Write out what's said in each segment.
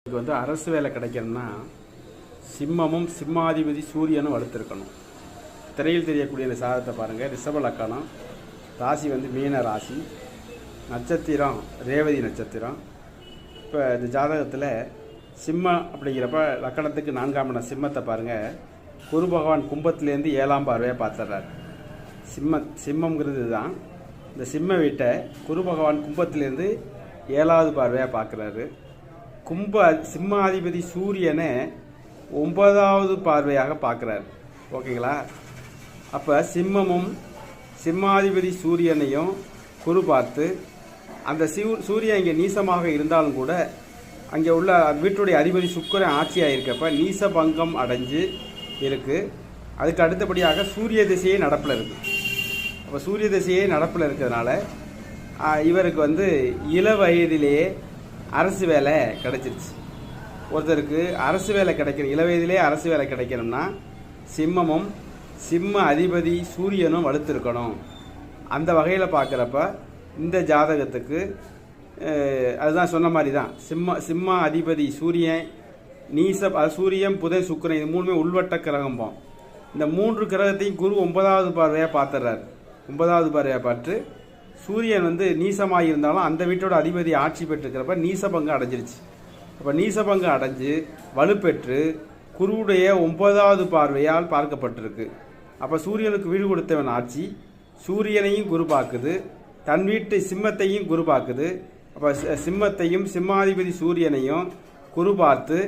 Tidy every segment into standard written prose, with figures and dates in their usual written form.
இதுக்கு அரசு வேலை கிடைக்கணும்னா சிம்மமும் சிம்மாதிபதி சூரியனும் வலுத்திருக்கணும். திரையில் தெரியக்கூடிய இந்த சாதத்தை பாருங்கள். ரிஷப லக்கணம், ராசி மீன ராசி, நட்சத்திரம் ரேவதி நட்சத்திரம். இப்போ இந்த ஜாதகத்தில் சிம்மம் அப்படிங்கிறப்ப லக்கணத்துக்கு 4ஆம் இடம் சிம்மத்தை பாருங்கள். குரு பகவான் கும்பத்திலேருந்து 7ஆம் பார்வையாக பார்த்துட்றாரு. சிம்மங்கிறது தான். இந்த சிம்ம வீட்டை குரு பகவான் கும்பத்திலேருந்து 7ஆவது பார்வையாக பார்க்குறாரு. சிம்மாதிபதி சூரியனை 9ஆவது பார்வையாக பார்க்குறாரு. ஓகேங்களா? அப்போ சிம்மமும் சிம்மாதிபதி சூரியனையும் குரு பார்த்து, அந்த சூரியன் இங்கே நீசமாக இருந்தாலும் கூட அங்கே உள்ள வீட்டுடைய அதிபதி சுக்கிரன் ஆட்சியாக இருக்கப்ப நீச பங்கம் அடைஞ்சு இருக்குது. அதுக்கு அடுத்தபடியாக சூரிய திசையே நடப்பில் இருக்குது. அப்போ சூரிய திசையே நடப்பில் இருக்கிறதுனால இவருக்கு இள வயதிலேயே அரசு வேலை கிடைச்சிருச்சு. ஒருத்தருக்கு அரசு வேலை கிடைக்கணும், இள வயதிலே அரசு வேலை கிடைக்கணும்னா சிம்மமும் சிம்ம அதிபதி சூரியனும் வலுத்திருக்கணும். அந்த வகையில் பார்க்குறப்ப இந்த ஜாதகத்துக்கு அதுதான் சொன்ன மாதிரி தான். சிம்ம அதிபதி சூரியன் சூரியன் புதன் சுக்கிரன் இது மூணுமே உள்வட்ட கிரகம்போம். இந்த 3 கிரகத்தையும் குரு 9ஆவது பார்வையாக பார்த்துறாரு. 9ஆவது பார்வையாக பார்த்து சூரியன் நீசமாக இருந்தாலும் அந்த வீட்டோட அதிபதி ஆட்சி பெற்றிருக்கிறப்ப நீசபங்கம் அடைஞ்சிருச்சு. அப்போ நீசபங்கம் அடைஞ்சு வலுப்பெற்று குருவுடைய 9ஆவது பார்வையால் பார்க்கப்பட்டிருக்கு. அப்போ சூரியனுக்கு வீடு கொடுத்தவன் ஆட்சி சூரியனையும் குரு பார்க்குது, தன் வீட்டு சிம்மத்தையும் குரு பார்க்குது. அப்போ சிம்மத்தையும் சிம்மாதிபதி சூரியனையும் குரு பார்த்து,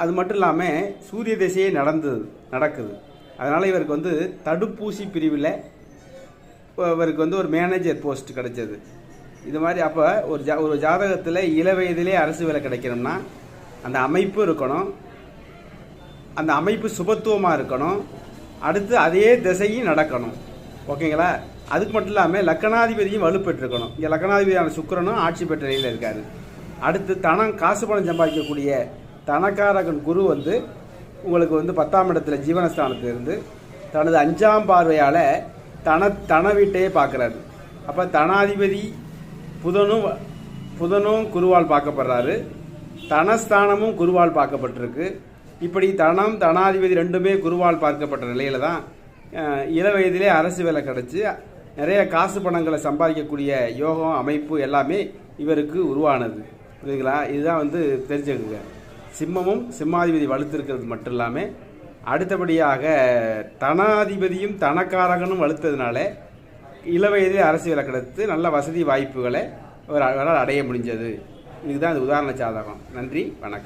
அது மட்டும் இல்லாமல் சூரிய திசையே நடக்குது. அதனால் இவருக்கு தடுப்பூசி பிரிவில் இவருக்கு ஒரு மேனேஜர் போஸ்ட் கிடைச்சது. இது மாதிரி அப்போ ஒரு ஜாதகத்தில் இள வயதிலே அரசு வேலை கிடைக்கணும்னா அந்த அமைப்பு இருக்கணும், அந்த அமைப்பு சுபத்துவமாக இருக்கணும், அடுத்து அதே திசையும் நடக்கணும். ஓகேங்களா? அதுக்கு மட்டும் இல்லாமல் லக்கணாதிபதியும் வலுப்பெற்றிருக்கணும். இங்கே லக்கணாதிபதியான சுக்கிரனும் ஆட்சி பெற்ற நிலையில் இருக்காரு. அடுத்து காசு பணம் சம்பாதிக்கக்கூடிய தனக்காரகன் குரு உங்களுக்கு 10ஆம் இடத்துல ஜீவனஸ்தானத்திலிருந்து தனது 5ஆம் பார்வையால் தன வீட்டையே பார்க்குறாரு. அப்போ தனாதிபதி புதனும் குருவால் பார்க்கப்படுறாரு, தனஸ்தானமும் குருவால் பார்க்கப்பட்டிருக்கு. இப்படி தனாதிபதி ரெண்டுமே குருவால் பார்க்கப்பட்ட நிலையில தான் இள வயதிலே அரசு வேலை கிடச்சி நிறைய காசு பணங்களை சம்பாதிக்கக்கூடிய யோகம் அமைப்பு எல்லாமே இவருக்கு உருவானது. புரியுதுங்களா? இதுதான் தெரிஞ்சுக்கோங்க. சிம்மமும் சிம்மாதிபதி வலுத்திருக்கிறது மட்டும் இல்லாமல் அடுத்தபடியாக தனாதிபதியும் தனக்காரகனும் வலுத்ததுனால இள வயதிலே அரசு வேலை கிடைத்து நல்ல வசதி வாய்ப்புகளை அவரால் அடைய முடிஞ்சது. இதுதான் உதாரண ஜாதகம். நன்றி, வணக்கம்.